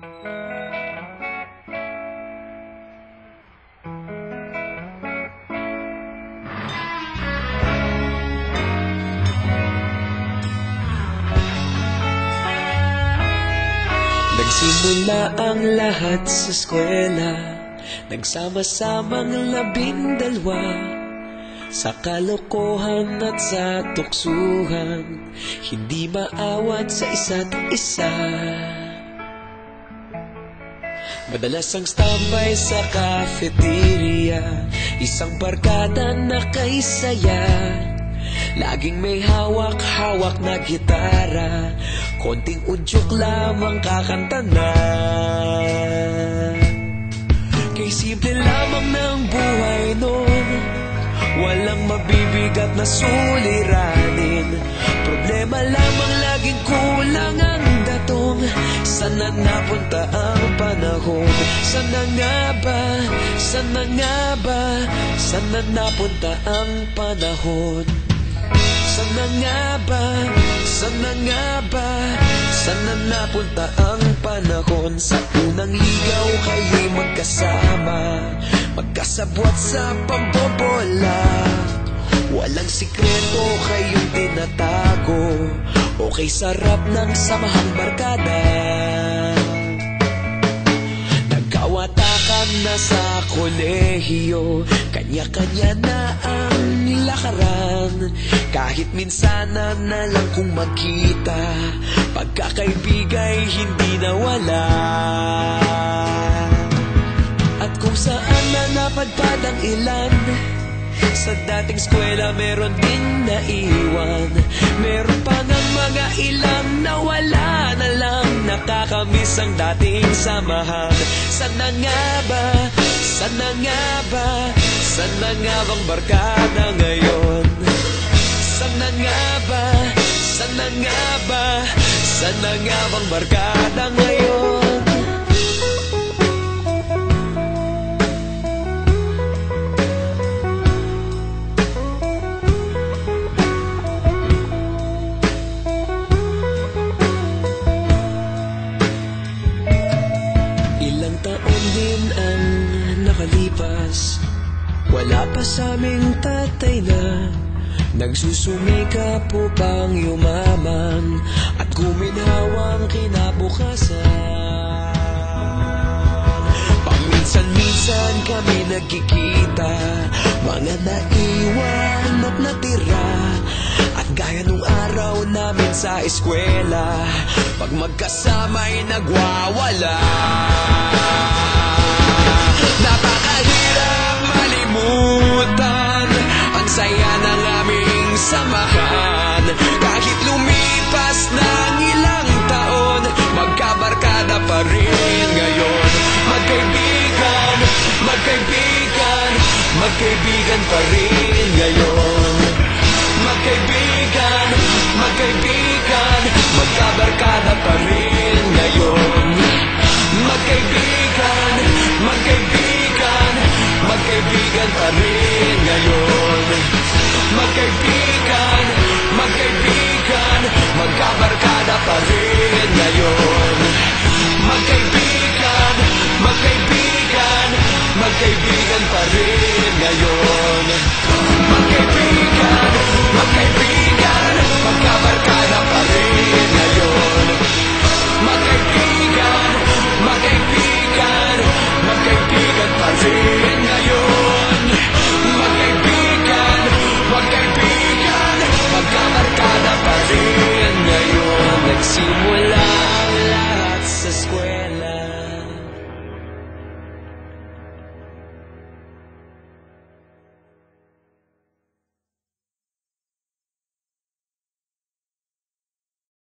Nagsimula ang lahat sa eskwela, nagsama-samang 12 sa kalokohan at sa tuksuhan, hindi maawat sa isa't isa. Madalas ang standby sa cafeteria, isang barkada na kay saya. Laging may hawak-hawak na gitara, konting udyok lamang kakanta na. Kay simple lamang ng buhay noon, walang mabibigat na suliranin. Problema lamang laging kulang ang datong. Sana napunta ang panahon? Sana nga ba? Sana nga ba? Sana napunta ang panahon? Sana nga ba? Sana nga ba? Sana napunta ang panahon? Sa unang ligaw kayo'y magkasama, magkasabwat sa pambobola. Walang sikreto kayong tinatago, okay sarap ng samahang barkada. Nagkawatakan na sa kolehiyo, kanya-kanya na ang lakaran. Kahit minsanan na lang kung magkita, pagkakaibigay hindi nawala. At kung saan na napadpad ang ilan, sa dating eskwela meron din naiwan. Meron pa ng mga ilang nawala na lang, nakakamiss ang dating samahan. Sana nga ba? Sana nga ba? Sana nga bang barkada ngayon? Sana nga ba? Sana nga ba? Sana nga bang barkada ngayon? Ilang taon din ang nakalipas, wala pa sa aming tatay na nagsusumikap upang yumaman at guminhawang kinabukasan. Paminsan-minsan kami nagkikita, mga naiwan at natira. At gaya nung araw namin sa eskwela, pag magkasama'y nagwawala. Napakahirap malimutan ang saya ng aming samahan. Kahit lumipas ng ilang taon, magkabarkada pa rin ngayon. Magkaibigan, magkaibigan, magkaibigan pa rin ngayon. Magkaibigan, magkaibigan, magkabarkada pa rin.